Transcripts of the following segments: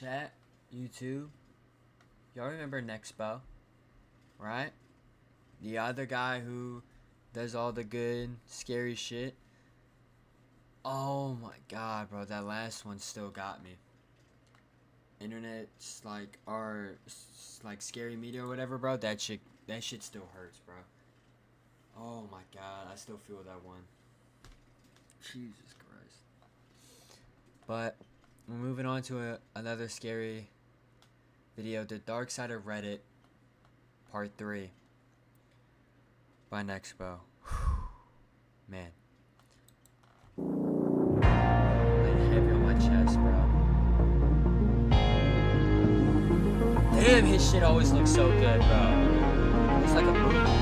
Chat, YouTube, y'all remember Nexpo, right? The other guy who does all the good, scary shit. Oh my god, bro, that last one still got me. Internet's like, our, like, scary media or whatever, bro, that shit still hurts, bro. Oh my god, I still feel that one. Jesus Christ. But we're moving on to another scary video, The Dark Side of Reddit, Part 3 by Nexpo. Man. Laying heavy on my chest, bro. Damn, his shit always looks so good, bro. Looks like a movie, bro.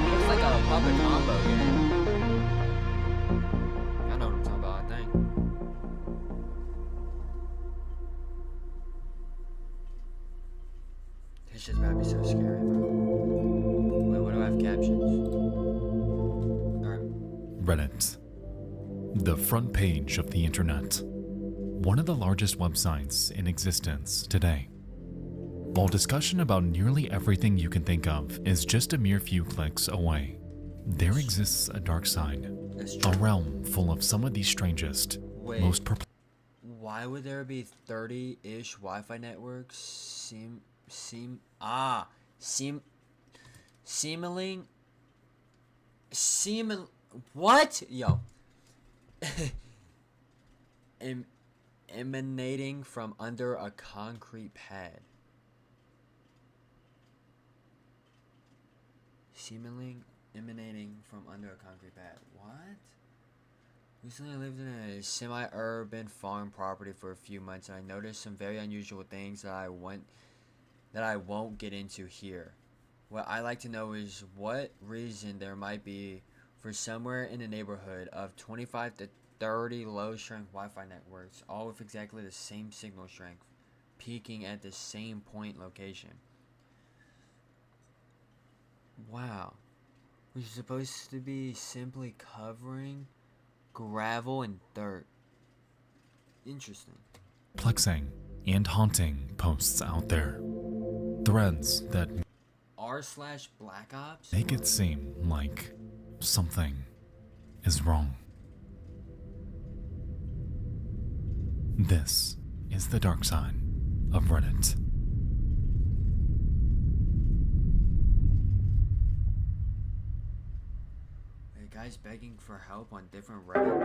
Looks like a public combo game. I know what I'm talking about, I think. This shit's about to be so scary, bro. Wait, what do I have captions? Alright. Reddit, the front page of the internet, one of the largest websites in existence today. While discussion about nearly everything you can think of is just a mere few clicks away, there exists a dark side, a realm full of some of the strangest, most perplexing. Why would there be 30-ish Wi-Fi networks? What? Yo. Emanating from under a concrete pad. Seemingly emanating from under a concrete pad. What? Recently I lived in a semi-urban farm property for a few months and I noticed some very unusual things that I won't get into here. What I like to know is what reason there might be for somewhere in the neighborhood of 25 to 30 low-strength Wi-Fi networks, all with exactly the same signal strength, peaking at the same point location. Wow. Which is supposed to be simply covering gravel and dirt. Interesting. And haunting posts out there. Threads that r/Black Ops make it seem like something is wrong. This is the dark side of Reddit. Guys begging for help on different Reddit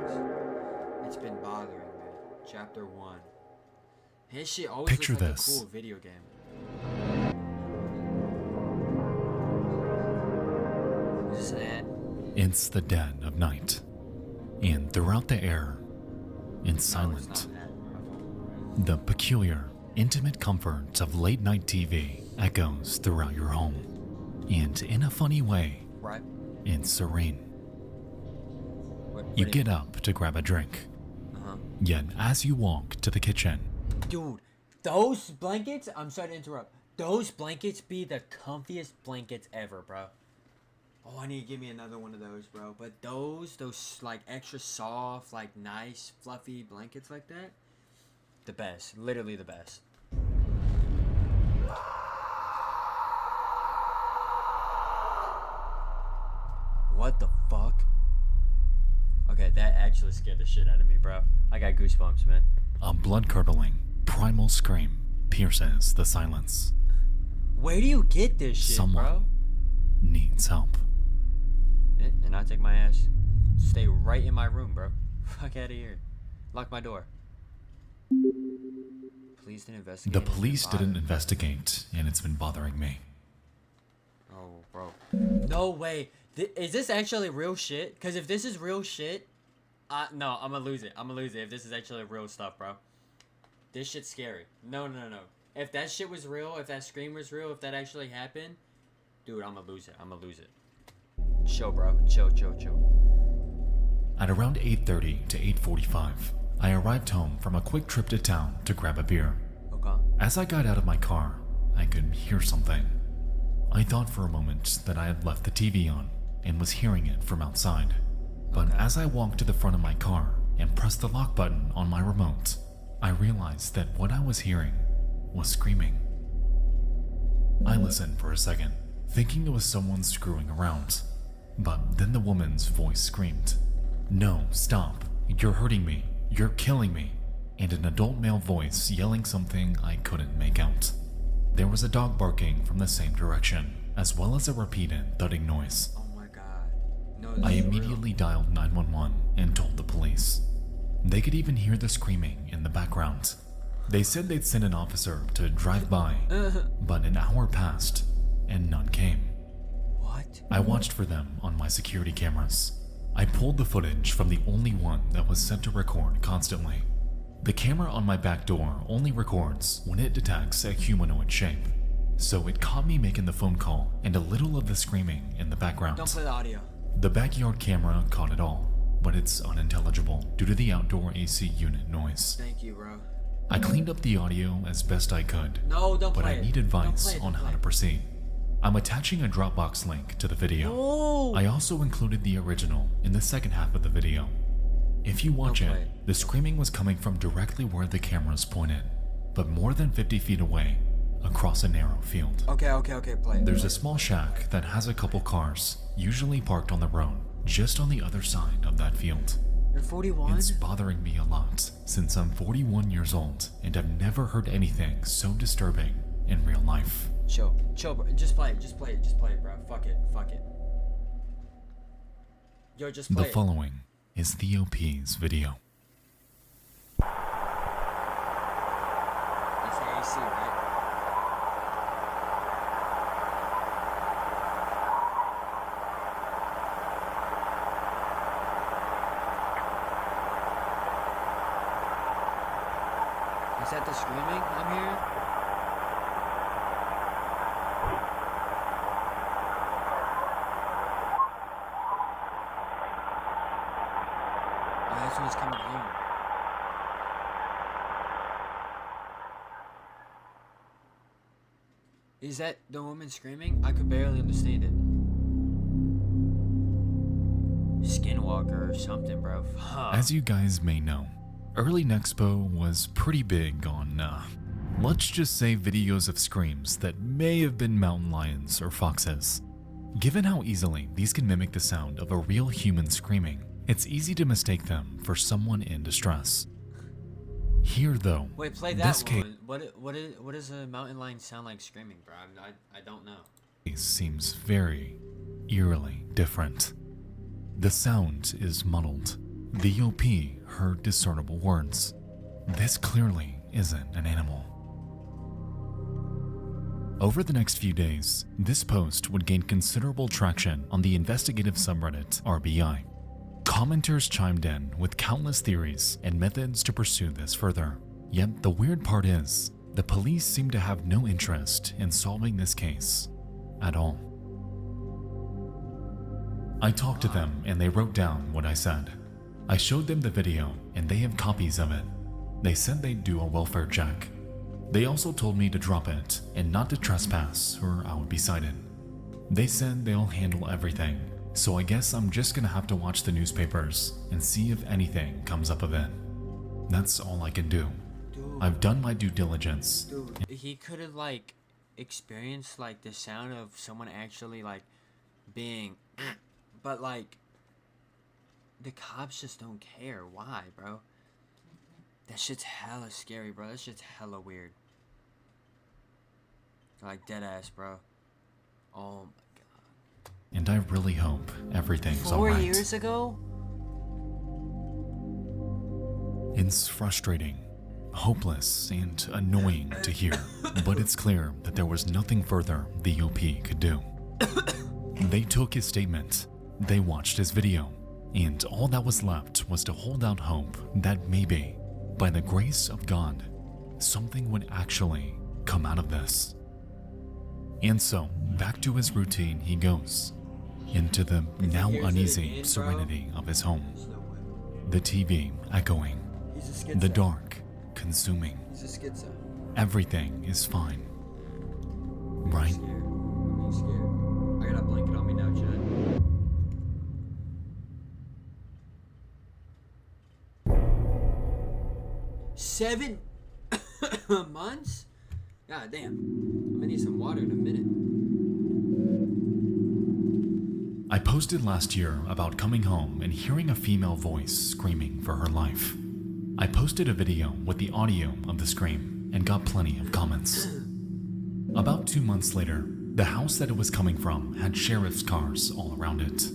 things. It's been bothering me. Chapter 1. His shit always Picture looks like this. a cool video game. Is this an ad? It's the dead of night, and throughout the air, in No, it's silent, not an ad. the peculiar, intimate comfort of late-night TV echoes throughout your home, and in a funny way, Right? it's serene. What You do get up to grab a drink, Uh-huh. yet as you walk to the kitchen, Dude, those blankets, I'm sorry to interrupt. Those blankets be the comfiest blankets ever, bro. Oh, I need to give me another one of those, bro. But those like extra soft, like nice, fluffy blankets like that, the best. Literally the best. What the fuck? Okay, that actually scared the shit out of me, bro. I got goosebumps, man. a blood-curdling, primal scream pierces the silence. Where do you get this shit, Someone bro? needs help. And I take my ass, stay right in my room, bro. Fuck out of here. Lock my door. Police didn't investigate. The It's been police didn't bothering- investigate, and it's been bothering me. Oh, bro. No way. Is this actually real shit? Because if this is real shit, no, I'm gonna lose it. I'm gonna lose it if this is actually real stuff, bro. This shit's scary. No. If that shit was real, if that scream was real, if that actually happened, dude, I'm gonna lose it. I'm gonna lose it. Chill, bro. Chill. At around 8:30 to 8:45, I arrived home from a quick trip to town to grab a beer. Okay. As I got out of my car, I could hear something. I thought for a moment that I had left the TV on and was hearing it from outside. But Okay. as I walked to the front of my car, and pressed the lock button on my remote, I realized that what I was hearing was screaming. I listened for a second, thinking it was someone screwing around, but then the woman's voice screamed, "No, stop, you're hurting me, you're killing me," and an adult male voice yelling something I couldn't make out. There was a dog barking from the same direction, as well as a repeated thudding noise. Oh my god. No, I this is immediately dialed 911 and told the police. They could even hear the screaming in the background. They said they'd send an officer to drive by, but an hour passed and none came. What? I watched for them on my security cameras. I pulled the footage from the only one that was set to record constantly. The camera on my back door only records when it detects a humanoid shape, so it caught me making the phone call and a little of the screaming in the background. Don't play the audio. The backyard camera caught it all, but it's unintelligible due to the outdoor AC unit noise. Thank you, bro. I cleaned up the audio as best I could, No, don't but play I it. need Don't advice play it, on don't how play to it. proceed. I'm attaching a Dropbox link to the video. Oh! I also included the original in the second half of the video. If you watch Don't it, play it. the screaming was coming from directly where the cameras pointed, but more than 50 feet away, across a narrow field. Okay, play it. There's a small shack that has a couple cars, usually parked on the road, just on the other side of that field. You're 41? It's bothering me a lot, since I'm 41 years old and I've never heard anything so disturbing in real life. Chill, bro. Just play it, bro. Fuck it. Yo, just play The it. following is Theo P's video. That's the AC, right? Is that the screaming I'm hearing? Oh, that's when it's coming here. Is that the woman screaming? I could barely understand it. Skinwalker or something, bro. Fuck. As you guys may know, early Nexpo was pretty big on, let's just say videos of screams that may have been mountain lions or foxes. Given how easily these can mimic the sound of a real human screaming, it's easy to mistake them for someone in distress. Here though, Wait, play this that one. What does a mountain lion sound like screaming, bro? I don't know. case seems very eerily different. The sound is muddled. The OP heard discernible words. This clearly isn't an animal. Over the next few days, this post would gain considerable traction on the investigative subreddit RBI. Commenters chimed in with countless theories and methods to pursue this further. Yet the weird part is, the police seem to have no interest in solving this case at all. I talked to them and they wrote down what I said. I showed them the video and they have copies of it. They said they'd do a welfare check. They also told me to drop it and not to trespass or I would be cited. They said they'll handle everything, so I guess I'm just gonna have to watch the newspapers and see if anything comes up of it. That's all I can do. Dude, I've done my due diligence. dude, he could have like experienced like the sound of someone actually like being, but like the cops just don't care. Why, bro? That shit's hella scary, bro. That shit's hella weird. Like dead ass, bro. Oh my god. And I really hope everything's 4 alright. years ago? It's frustrating, hopeless, and annoying to hear, but it's clear that there was nothing further the OP could do. They took his statement, they watched his video, and all that was left was to hold out hope that maybe, by the grace of God, something would actually come out of this. And so, back to his routine he goes, into the now uneasy serenity of his home. The TV echoing, the dark consuming. He's a schizo. Everything is fine. Right? I'm scared. I got a blanket on me now, Chad. 7 months? God damn. I'm gonna need some water in a minute. I posted last year about coming home and hearing a female voice screaming for her life. I posted a video with the audio of the scream and got plenty of comments. About 2 months later, the house that it was coming from had sheriff's cars all around it.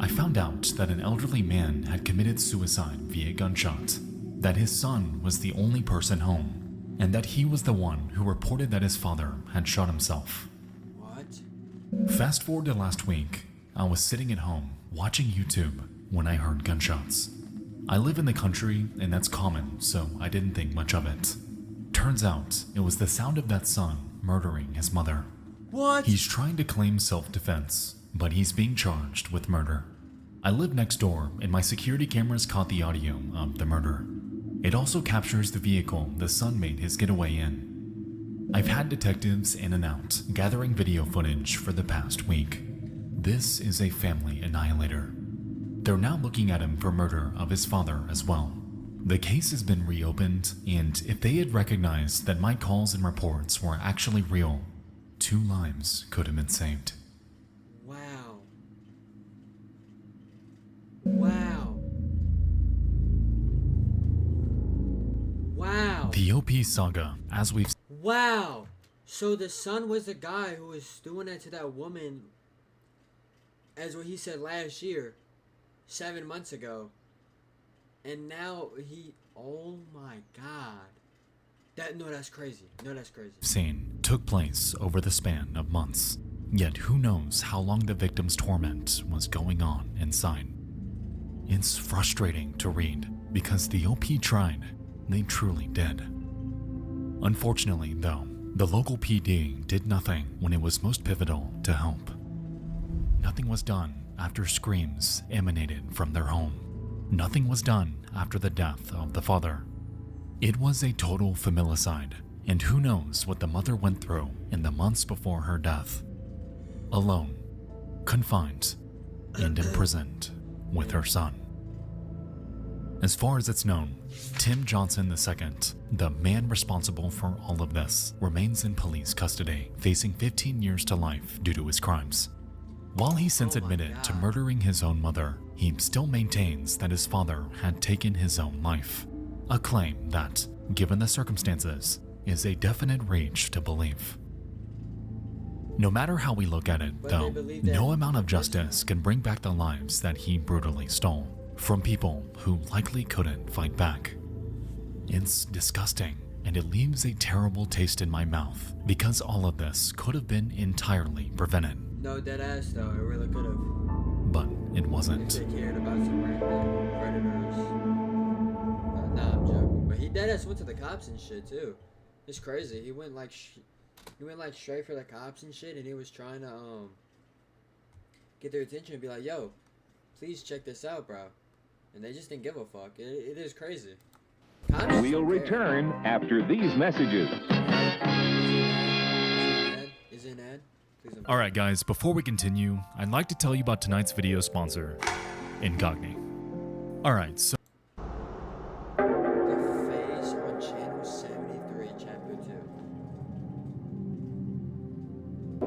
I found out that an elderly man had committed suicide via gunshot, that his son was the only person home, and that he was the one who reported that his father had shot himself. What? Fast forward to last week, I was sitting at home watching YouTube when I heard gunshots. I live in the country and that's common, so I didn't think much of it. Turns out it was the sound of that son murdering his mother. What? He's trying to claim self-defense, but he's being charged with murder. I live next door and my security cameras caught the audio of the murder. It also captures the vehicle the son made his getaway in. I've had detectives in and out gathering video footage for the past week. This is a family annihilator. They're now looking at him for murder of his father as well. The case has been reopened, and if they had recognized that my calls and reports were actually real, 2 lives could have been saved. Wow. Wow. Wow. The OP saga, as we've Wow. So the son was the guy who was doing that to that woman, as what he said last year, 7 months ago. And now oh my god. That's crazy. No, that's crazy. seen took place over the span of months. Yet who knows how long the victim's torment was going on inside. It's frustrating to read because the OP tried. They truly did. Unfortunately, though, the local PD did nothing when it was most pivotal to help. Nothing was done after screams emanated from their home. Nothing was done after the death of the father. It was a total familicide, and who knows what the mother went through in the months before her death. Alone, confined, and imprisoned with her son. As far as it's known, Tim Johnson II, the man responsible for all of this, remains in police custody, facing 15 years to life due to his crimes. While he since admitted to murdering his own mother, he still maintains that his father had taken his own life. A claim that, given the circumstances, is a definite reach to believe. No matter how we look at it, though, no amount of justice can bring back the lives that he brutally stole from people who likely couldn't fight back. It's disgusting, and it leaves a terrible taste in my mouth because all of this could have been entirely prevented. No, dead ass though. It really could have. But it If wasn't. they cared about some random predators. Nah, I'm joking. But he dead ass went to the cops and shit too. It's crazy. He went like straight for the cops and shit, and he was trying to get their attention and be like, "Yo, please check this out, bro." And they just didn't give a fuck. It is crazy. Cops We'll don't care. return after these messages. Is it an ad? Please don't. Alright guys, before we continue, I'd like to tell you about tonight's video sponsor, Incogni. Alright, so The Face on Channel 73, Chapter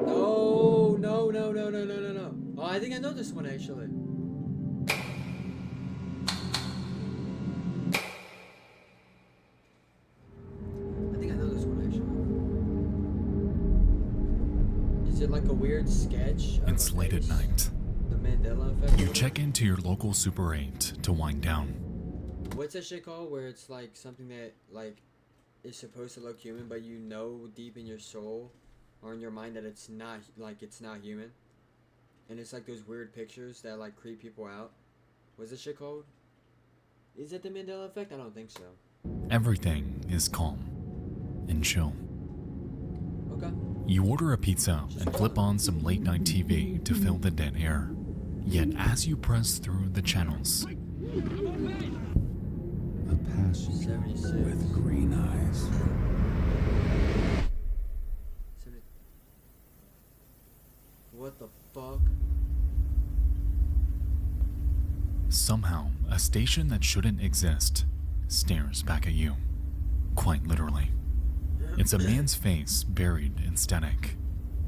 2. No. Oh, I think I know this one actually. Is it like a weird sketch? Of it's a late at face? night. The Mandela effect? You check into your local Super 8 to wind down. What's that shit called? Where it's like something that like is supposed to look human, but you know deep in your soul or in your mind that it's not human. And it's like those weird pictures that like creep people out. What's that shit called? Is it the Mandela effect? I don't think so. Everything is calm and chill. Okay. You order a pizza and flip on some late night TV to fill the dead air. Yet as you press through the channels, A passenger 76. with green eyes. 70. What the fuck? somehow a station that shouldn't exist stares back at you. quite literally. It's a man's face buried in static,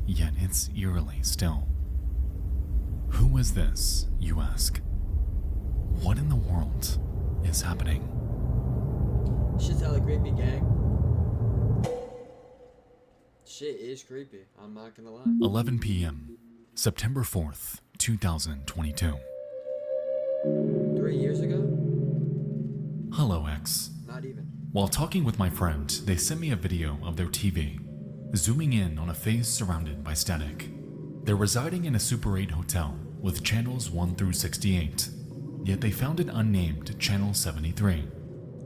yet it's eerily still. Who is this, you ask? What in the world is happening? Shit's hella creepy, gang. Shit is creepy, I'm not gonna lie. 11 p.m., September 4th, 2022. 3 years ago? Hello, X. Not even. While talking with my friend, they sent me a video of their TV, zooming in on a face surrounded by static. They're residing in a Super 8 hotel with channels 1 through 68, yet they found an unnamed channel 73.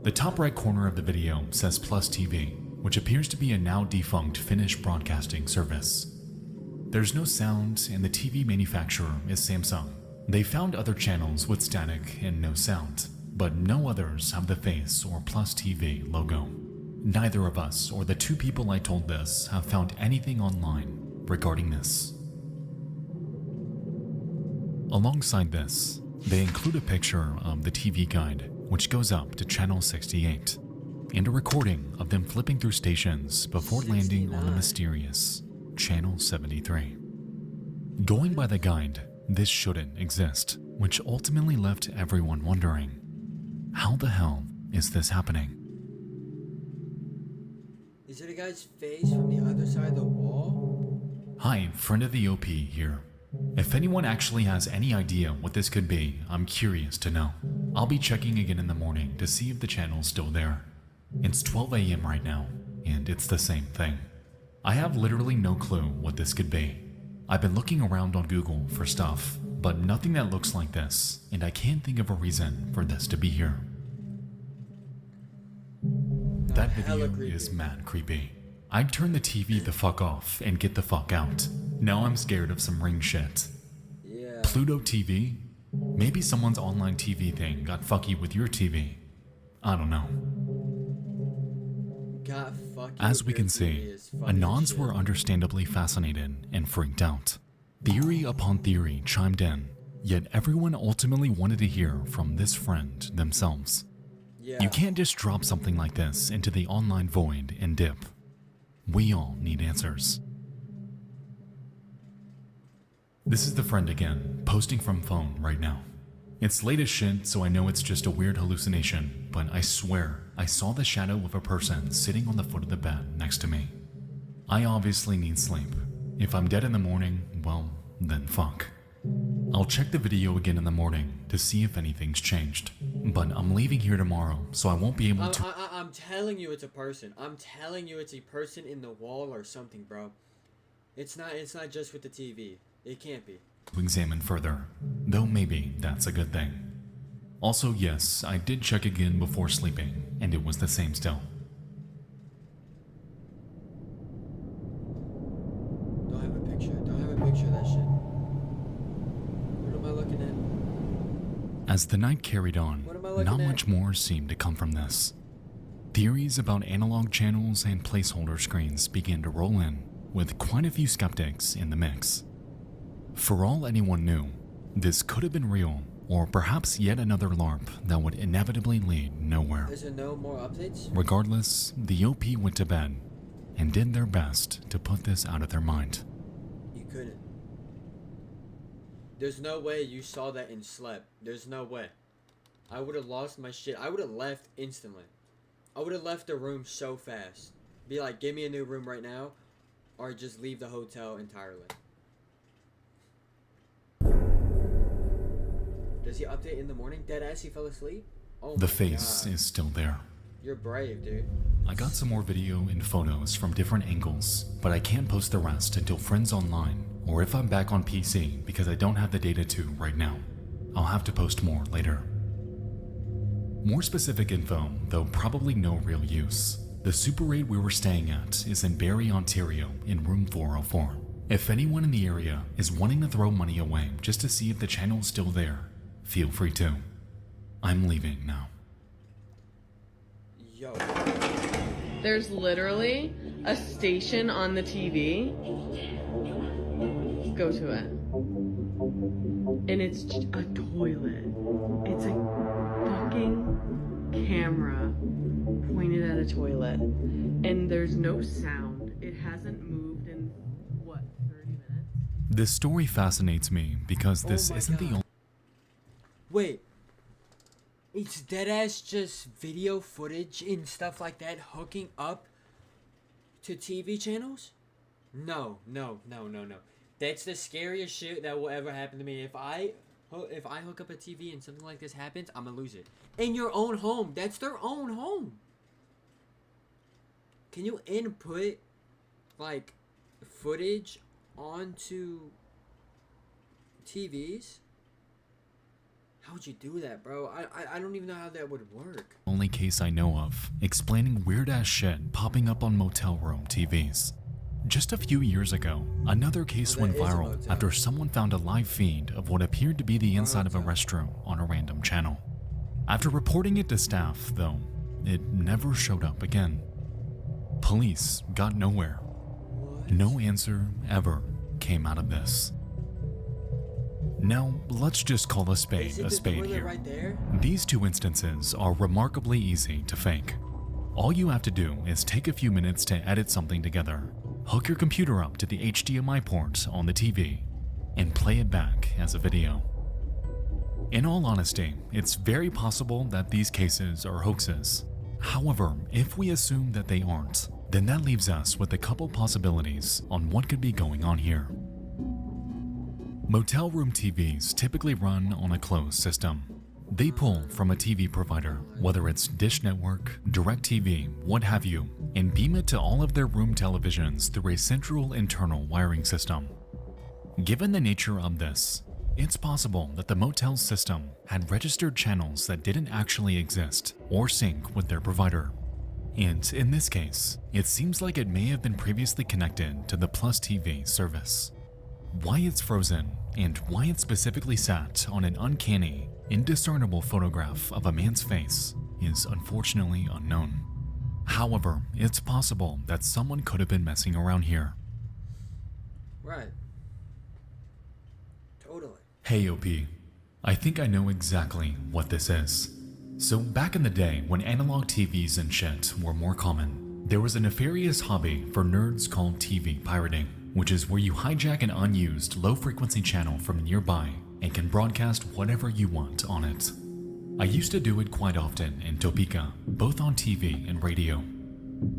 The top right corner of the video says Plus TV, which appears to be a now defunct Finnish broadcasting service. There's no sound, and the TV manufacturer is Samsung. They found other channels with static and no sound, but no others have the face or Plus TV logo. Neither of us or the two people I told this have found anything online regarding this. Alongside this, they include a picture of the TV guide, which goes up to channel 68, and a recording of them flipping through stations before landing on the 69. mysterious channel 73. Going by the guide, this shouldn't exist, which ultimately left everyone wondering, how the hell is this happening? Is it a guy's face from the other side of the wall? Hi, friend of the OP here. If anyone actually has any idea what this could be, I'm curious to know. I'll be checking again in the morning to see if the channel's still there. It's 12 a.m. right now, and it's the same thing. I have literally no clue what this could be. I've been looking around on Google for stuff, but nothing that looks like this, and I can't think of a reason for this to be here. That Hella video creepy. is mad creepy. I'd turn the TV the fuck off and get the fuck out. Now I'm scared of some Ring shit. Yeah. Pluto TV? Maybe someone's online TV thing got fucky with your TV. I don't know. Got fucking As we your can TV see, is fucking Anons shit. were understandably fascinated and freaked out. Theory upon theory chimed in, yet everyone ultimately wanted to hear from this friend themselves. Yeah. You can't just drop something like this into the online void and dip. We all need answers. This is the friend again, posting from phone right now. It's late as shit, so I know it's just a weird hallucination, but I swear I saw the shadow of a person sitting on the foot of the bed next to me. I obviously need sleep. If I'm dead in the morning, well, then fuck. I'll check the video again in the morning to see if anything's changed, but I'm leaving here tomorrow, so I won't be able to I'm telling you it's a person. I'm telling you it's a person in the wall or something, bro. It's not just with the TV. It can't be. examine further, though maybe that's a good thing. Also, yes, I did check again before sleeping, and it was the same still. Don't have a picture. Don't have a picture of that shit. What am I looking at? As the night carried on, What am I looking not at? much more seemed to come from this. Theories about analog channels and placeholder screens began to roll in, with quite a few skeptics in the mix. For all anyone knew, this could have been real, or perhaps yet another LARP that would inevitably lead nowhere. Is there no more updates? Regardless, the OP went to bed and did their best to put this out of their mind. You couldn't. There's no way you saw that and slept. There's no way. I would have lost my shit. I would have left instantly. I would have left the room so fast. Be like, give me a new room right now, or just leave the hotel entirely. Does he update in the morning? Deadass, he fell asleep? Oh The my face God. is still there. You're brave, dude. I got some more video and photos from different angles, but I can't post the rest until Friends Online, or if I'm back on PC because I don't have the data to right now. I'll have to post more later. More specific info, though probably no real use. The Super 8 we were staying at is in Barrie, Ontario, in room 404. If anyone in the area is wanting to throw money away just to see if the channel's still there, feel free to. I'm leaving now. Yo. There's literally a station on the TV. Go to it. And it's a toilet. It's a fucking camera pointed at a the toilet, and there's no sound. It hasn't moved in, what, 30 minutes? This story fascinates me because this Oh my isn't the God. only. Wait. It's deadass just video footage and stuff like that hooking up to TV channels? No. That's the scariest shit that will ever happen to me. If I hook up a TV and something like this happens, I'm gonna lose it. In your own home. That's their own home. Can you input like footage onto TVs? How would you do that, bro? I don't even know how that would work. Only case I know of explaining weird ass shit popping up on motel room TVs. Just a few years ago, another case Well, went that is a viral motel. after someone found a live feed of what appeared to be the inside of a restroom on a random channel. After reporting it to staff, though, it never showed up again. Police got nowhere. No answer ever came out of this. Now, let's just call a spade Is it a the spade toilet here. right there? These two instances are remarkably easy to fake. All you have to do is take a few minutes to edit something together, hook your computer up to the HDMI port on the TV, and play it back as a video. In all honesty, it's very possible that these cases are hoaxes. However, if we assume that they aren't, then that leaves us with a couple possibilities on what could be going on here. Motel room TVs typically run on a closed system. They pull from a TV provider, whether it's Dish Network, DirecTV, what have you, and beam it to all of their room televisions through a central internal wiring system. Given the nature of this, it's possible that the motel system had registered channels that didn't actually exist or sync with their provider. And in this case, it seems like it may have been previously connected to the Plus TV service. Why it's frozen and why it specifically sat on an uncanny, indiscernible photograph of a man's face is unfortunately unknown. However, it's possible that someone could have been messing around here. Right. Totally. Hey OP, I think I know exactly what this is. So back in the day when analog TVs and shit were more common, there was a nefarious hobby for nerds called TV pirating, which is where you hijack an unused low-frequency channel from nearby and can broadcast whatever you want on it. I used to do it quite often in Topeka, both on TV and radio.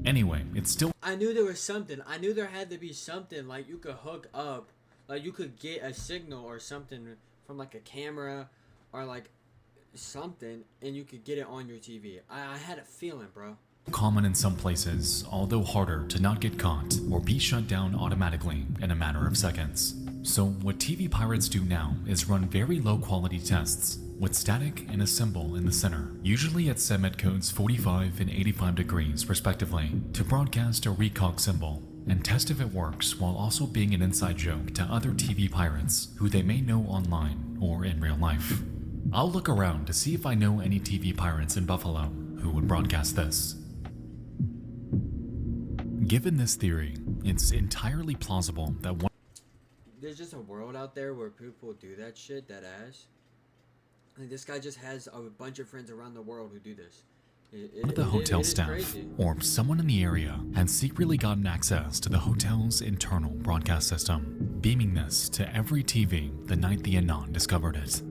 Anyway, it's still I knew there was something. I knew there had to be something like you could hook up, like you could get a signal or something from like a camera or like something, and you could get it on your TV. I had a feeling, bro. common in some places, although harder to not get caught or be shut down automatically in a matter of seconds. So what TV pirates do now is run very low quality tests with static and a symbol in the center, usually at segment codes 45 and 85 degrees respectively, to broadcast a recog symbol and test if it works while also being an inside joke to other TV pirates who they may know online or in real life. I'll look around to see if I know any TV pirates in Buffalo who would broadcast this. Given this theory, it's entirely plausible that one There's just a world out there where people do that shit, that ass. Like this guy just has a bunch of friends around the world who do this. of the hotel it is staff crazy. or someone in the area had secretly gotten access to the hotel's internal broadcast system, beaming this to every TV the night the Anon discovered it.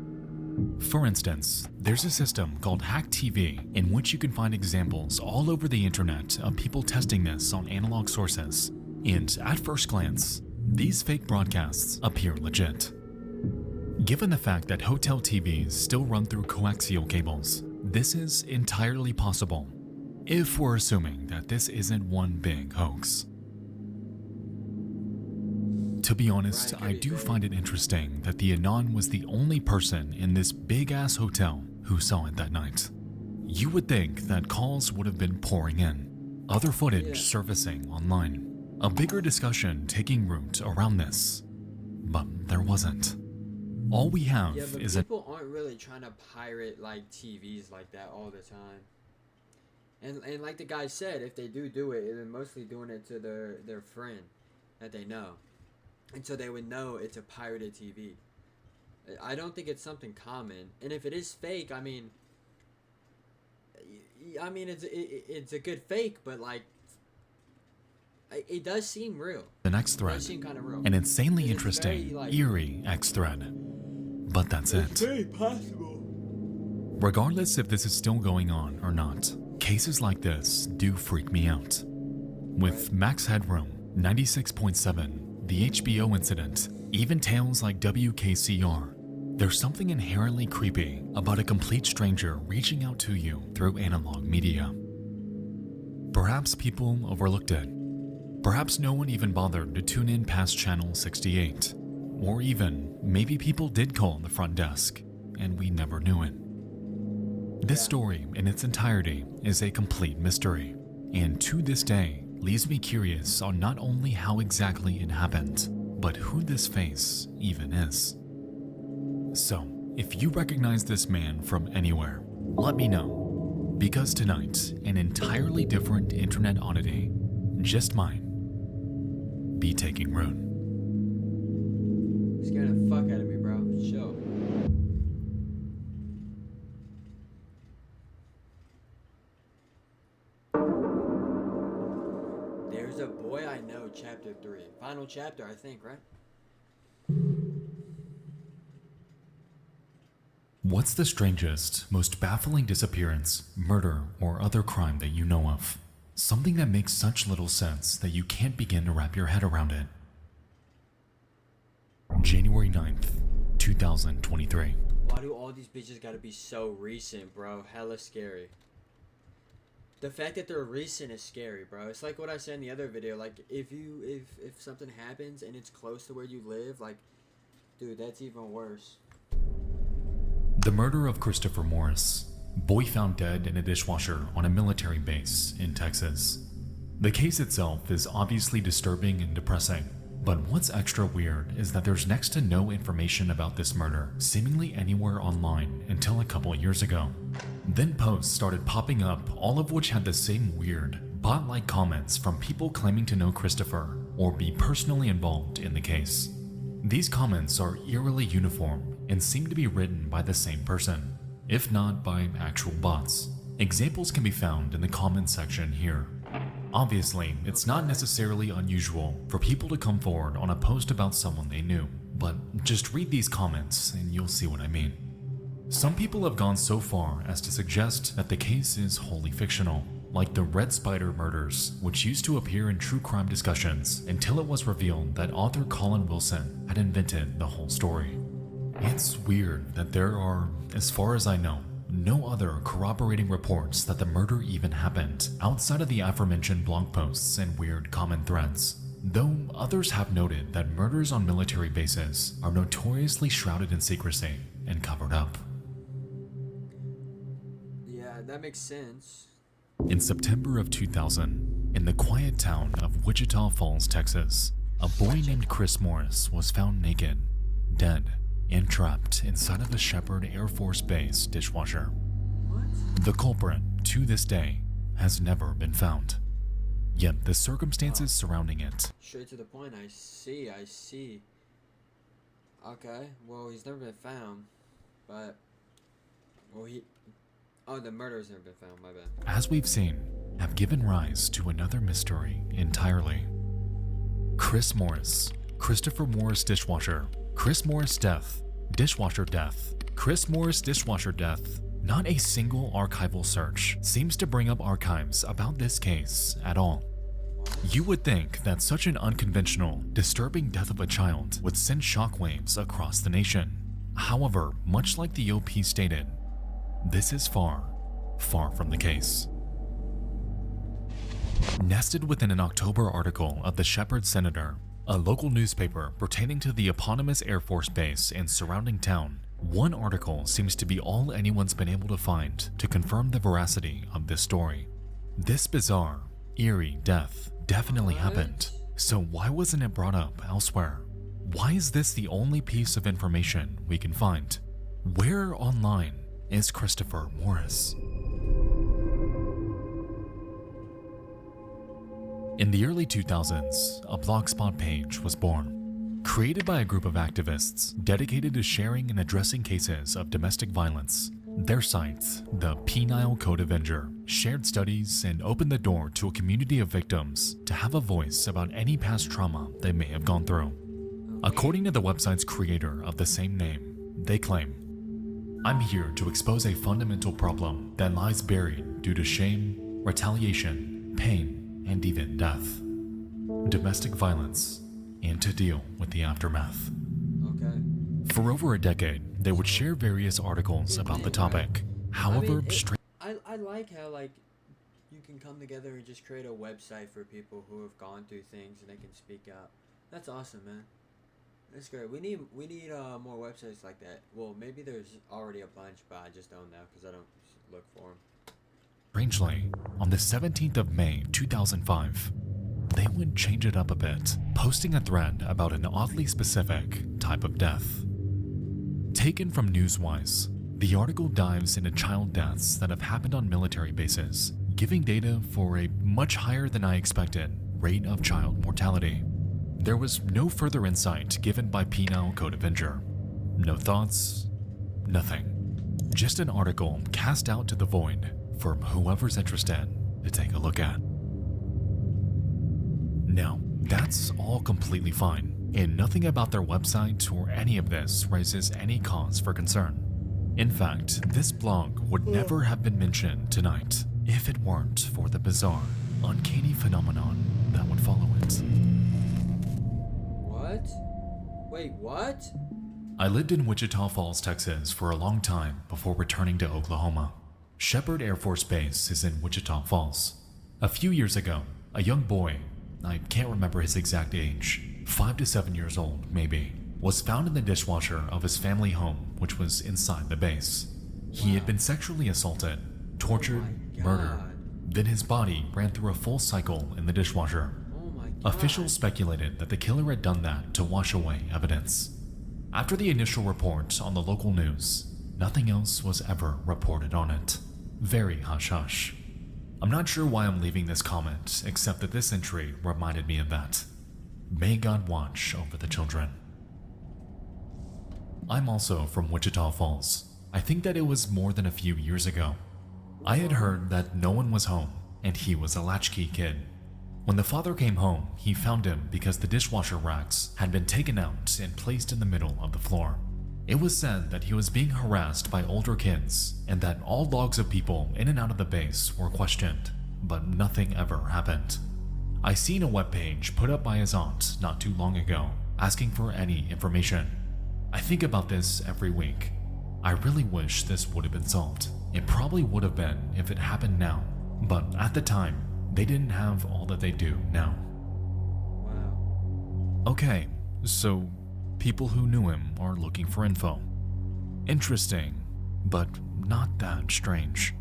For instance, there's a system called Hack TV in which you can find examples all over the internet of people testing this on analog sources, and at first glance, these fake broadcasts appear legit. Given the fact that hotel TVs still run through coaxial cables, this is entirely possible, if we're assuming that this isn't one big hoax. To be honest, I do find it interesting that the Anon was the only person in this big-ass hotel who saw it that night. You would think that calls would have been pouring in, other footage surfacing online, a bigger discussion taking root around this, but there wasn't. All we have Yeah, but is a people aren't really trying to pirate like TVs like that all the time. And like the guy said, if they do it, they're mostly doing it to their friend that they know. And so they would know it's a pirated TV. I don't think it's something common. And if it is fake, I mean, I mean, it's a good fake, but like, it does seem real. The next It thread, does seem kind of real. an insanely It's interesting, very, like- eerie X thread. But that's it. very possible. Regardless if this is still going on or not, cases like this do freak me out. With Max Headroom, 96.7, the HBO incident, even tales like WKCR, there's something inherently creepy about a complete stranger reaching out to you through analog media. Perhaps people overlooked it. Perhaps no one even bothered to tune in past channel 68. Or even, maybe people did call the front desk, and we never knew it. This story in its entirety is a complete mystery, and to this day leaves me curious on not only how exactly it happened, but who this face even is. So, if you recognize this man from anywhere, let me know, because tonight, an entirely different internet oddity, just mine, be taking root. Scared the fuck out of me, bro. Show. There's a Boy I Know, chapter 3. Final chapter, I think, right? What's the strangest, most baffling disappearance, murder, or other crime that you know of? Something that makes such little sense that you can't begin to wrap your head around it. January 9th, 2023. Why do all these bitches gotta be so recent, bro? Hella scary. The fact that they're recent is scary, bro. It's like what I said in the other video. Like, if something happens and it's close to where you live, like, dude, that's even worse. The murder of Christopher Morris, boy found dead in a dishwasher on a military base in Texas. The case itself is obviously disturbing and depressing, but what's extra weird is that there's next to no information about this murder seemingly anywhere online until a couple years ago. Then posts started popping up, all of which had the same weird, bot-like comments from people claiming to know Christopher or be personally involved in the case. These comments are eerily uniform and seem to be written by the same person, if not by actual bots. Examples can be found in the comments section here. Obviously, it's not necessarily unusual for people to come forward on a post about someone they knew, but just read these comments and you'll see what I mean. Some people have gone so far as to suggest that the case is wholly fictional, like the Red Spider murders, which used to appear in true crime discussions until it was revealed that author Colin Wilson had invented the whole story. It's weird that there are, as far as I know, no other corroborating reports that the murder even happened outside of the aforementioned blog posts and weird common threads. Though others have noted that murders on military bases are notoriously shrouded in secrecy and covered up. Yeah, that makes sense. In September of 2000, in the quiet town of Wichita Falls, Texas, a boy named Chris Morris was found naked, dead, and trapped inside of a Shepherd Air Force Base dishwasher. What? The culprit, to this day, has never been found. Yet the circumstances surrounding it Straight to the point. I see. Okay, well, he's never been found, but, well, oh, the murder's never been found, my bad. as we've seen, have given rise to another mystery entirely. Chris Morris, Christopher Morris dishwasher, Chris Morris death, dishwasher death, Chris Morris dishwasher death. Not a single archival search seems to bring up archives about this case at all. You would think that such an unconventional, disturbing death of a child would send shockwaves across the nation. However, much like the OP stated, this is far, far from the case. Nested within an October article of the Shepherd Senator, a local newspaper pertaining to the eponymous Air Force Base and surrounding town, one article seems to be all anyone's been able to find to confirm the veracity of this story. This bizarre, eerie death definitely happened, so why wasn't it brought up elsewhere? Why is this the only piece of information we can find? Where online is Christopher Morris? In the early 2000s, a Blogspot page was born, created by a group of activists dedicated to sharing and addressing cases of domestic violence Their site, the Penile Code Avenger, shared studies and opened the door to a community of victims to have a voice about any past trauma they may have gone through. According to the website's creator of the same name, they claim, "I'm here to expose a fundamental problem that lies buried due to shame, retaliation, pain, and even death. Domestic violence, and to deal with the aftermath." Okay. For over a decade, they would share various articles about the topic. However, I like how like you can come together and just create a website for people who have gone through things and they can speak out. That's awesome, man. That's great. We need more websites like that. Well, maybe there's already a bunch, but I just don't know because I don't look for them. strangely, on the 17th of May 2005, they would change it up a bit, posting a thread about an oddly specific type of death. Taken from Newswise, the article dives into child deaths that have happened on military bases, giving data for a much higher than I expected rate of child mortality. There was no further insight given by Penile Code Avenger. No thoughts, nothing. Just an article cast out to the void for whoever's interested to take a look at. Now, that's all completely fine, and nothing about their website or any of this raises any cause for concern. In fact, this blog would never have been mentioned tonight if it weren't for the bizarre, uncanny phenomenon that would follow it. What? Wait, what? I lived in Wichita Falls, Texas for a long time before returning to Oklahoma. Shepherd Air Force Base is in Wichita Falls. A few years ago, a young boy, I can't remember his exact age, 5 to 7 years old maybe, was found in the dishwasher of his family home, which was inside the base. He had been sexually assaulted, tortured, murdered. Then his body ran through a full cycle in the dishwasher. Oh my god. Officials speculated that the killer had done that to wash away evidence. After the initial report on the local news, nothing else was ever reported on it. Very hush-hush. I'm not sure why I'm leaving this comment, except that this entry reminded me of that. May God watch over the children. I'm also from Wichita Falls. I think that it was more than a few years ago. I had heard that no one was home, and he was a latchkey kid. When the father came home, he found him because the dishwasher racks had been taken out and placed in the middle of the floor. It was said that he was being harassed by older kids and that all logs of people in and out of the base were questioned, but nothing ever happened. I seen a webpage put up by his aunt not too long ago asking for any information. I think about this every week. I really wish this would have been solved. It probably would have been if it happened now, but at the time, they didn't have all that they do now. Wow. Okay, so people who knew him are looking for info. Interesting, but not that strange.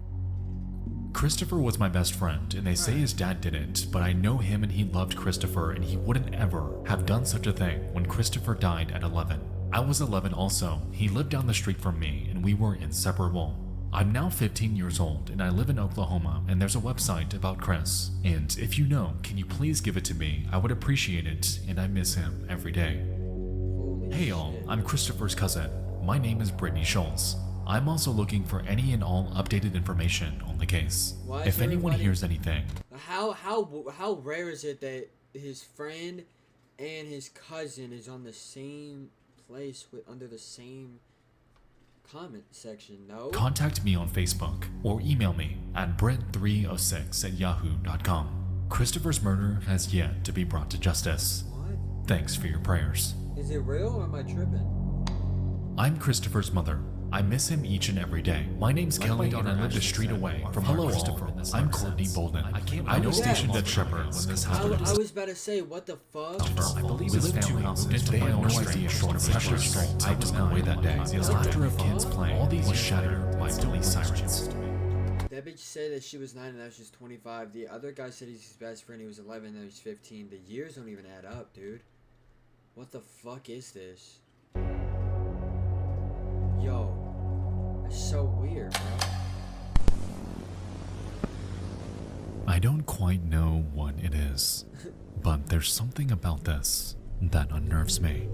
Christopher was my best friend, and they say his dad did it, but I know him and he loved Christopher, and he wouldn't ever have done such a thing when Christopher died at 11. I was 11 also. He lived down the street from me, and we were inseparable. I'm now 15 years old, and I live in Oklahoma, and there's a website about Chris. And if you know, can you please give it to me? I would appreciate it, and I miss him every day. Holy Hey y'all, shit. I'm Christopher's cousin. My name is Brittany Schultz. I'm also looking for any and all updated information on the case. Why is If anyone everybody- hears anything, How rare is it that his friend and his cousin is on the same place with under the same comment section? No. contact me on Facebook or email me at brit306@yahoo.com. Christopher's murder has yet to be brought to justice. What? Thanks for your prayers. Is it real or am I tripping? I'm Christopher's mother. I miss him each and every day. My name's Kelly and I live a street away from Hello, Christopher. all. I'm Courtney Bolden. I was Yeah. stationed at Shepherd when this happened. I was about to say, what the fuck? I believe his family moved into my own street short of Shepherd Street. I was not away that day. The laughter of kids playing all these was shattered by police sirens. That bitch said that she was 9 and now she's 25. The other guy said he's his best friend. He was 11 and now he's 15. The years don't even add up, dude. What the fuck is this? Yo. That's so weird, bro. I don't quite know what it is, but there's something about this that unnerves me.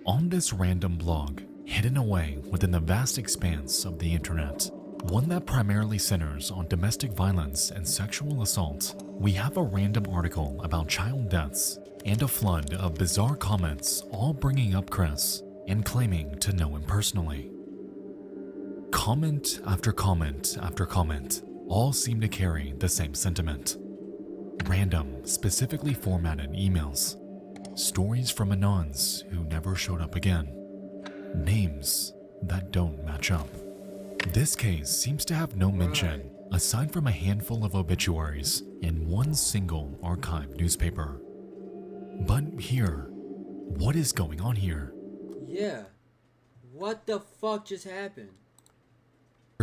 On this random blog, hidden away within the vast expanse of the internet, one that primarily centers on domestic violence and sexual assault, we have a random article about child deaths and a flood of bizarre comments all bringing up Chris and claiming to know him personally. Comment after comment after comment all seem to carry the same sentiment. Random, specifically formatted emails, stories from anons who never showed up again, names that don't match up. This case seems to have no mention aside from a handful of obituaries in one single archived newspaper. But here, what is going on here? Yeah. What the fuck just happened?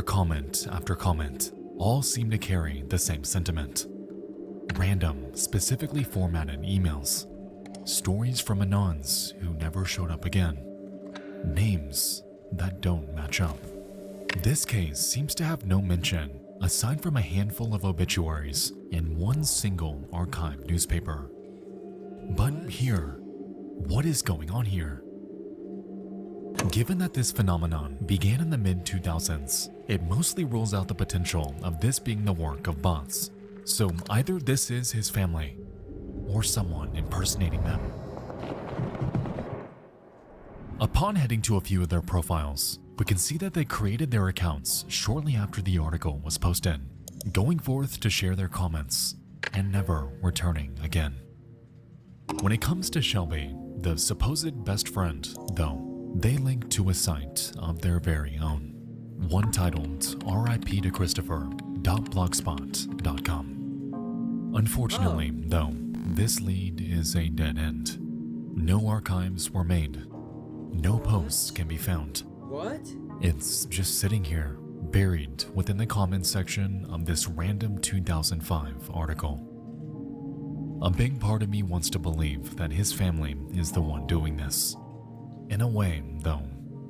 Comment after comment all seem to carry the same sentiment. Random, specifically formatted emails, stories from anons who never showed up again, names that don't match up. This case seems to have no mention aside from a handful of obituaries in one single archived newspaper. But here, what is going on here? Given that this phenomenon began in the mid-2000s, it mostly rules out the potential of this being the work of bots. So either this is his family, or someone impersonating them. Upon heading to a few of their profiles, we can see that they created their accounts shortly after the article was posted, going forth to share their comments, and never returning again. When it comes to Shelby, the supposed best friend, though, they link to a site of their very own, one titled RIP to Christopher.blogspot.com. Unfortunately, though, this lead is a dead end. No archives were made. No posts can be found. What? It's just sitting here, buried within the comments section of this random 2005 article. A big part of me wants to believe that his family is the one doing this. In a way, though,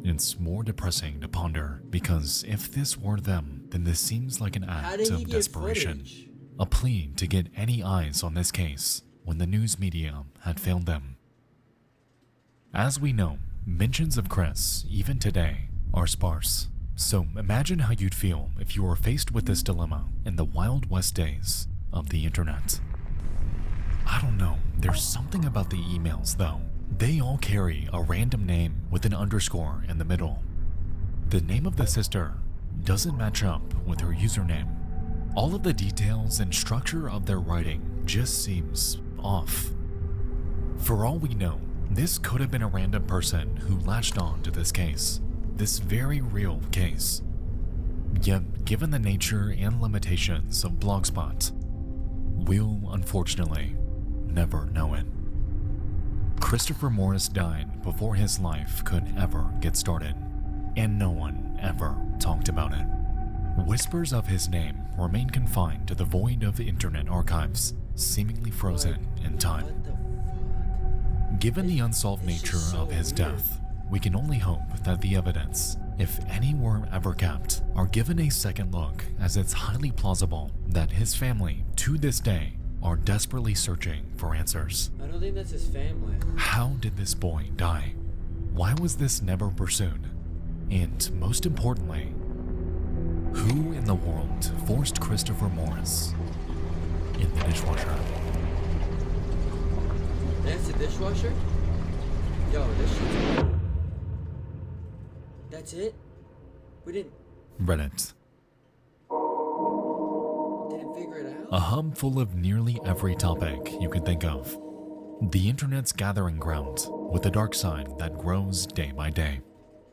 it's more depressing to ponder, because if this were them, then this seems like an act of desperation. Footage? A plea to get any eyes on this case when the news media had failed them. As we know, mentions of Chris, even today, are sparse. So imagine how you'd feel if you were faced with this dilemma in the Wild West days of the internet. I don't know, there's something about the emails though. They all carry a random name with an underscore in the middle. The name of the sister doesn't match up with her username. All of the details and structure of their writing just seems off. For all we know, this could have been a random person who latched on to this case, this very real case. Yet, given the nature and limitations of Blogspot, we'll unfortunately never know it. Christopher Morris died before his life could ever get started, and no one ever talked about it. Whispers of his name remain confined to the void of internet archives, seemingly frozen in time. What the fuck? Given the unsolved It's nature just so of his weird. death, we can only hope that the evidence, if any were ever kept, are given a second look, as it's highly plausible that his family, to this day, are desperately searching for answers. I don't think that's his family. How did this boy die? Why was this never pursued? And most importantly, who in the world forced Christopher Morris in the dishwasher? That's the dishwasher? Yo, this shit's... That's it? We didn't Reddit, figure it out? a hub full of nearly every topic you can think of. The internet's gathering ground, with a dark side that grows day by day.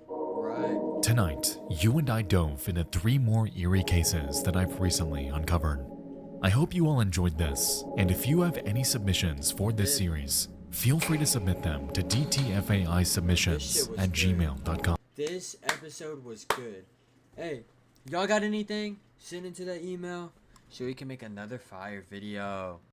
Right. Tonight, you and I dove into 3 more eerie cases that I've recently uncovered. I hope you all enjoyed this, and if you have any submissions for this series, feel free to submit them to dtfaisubmissions@gmail.com. This episode was good. Hey, y'all got anything? Send it to that email so we can make another fire video.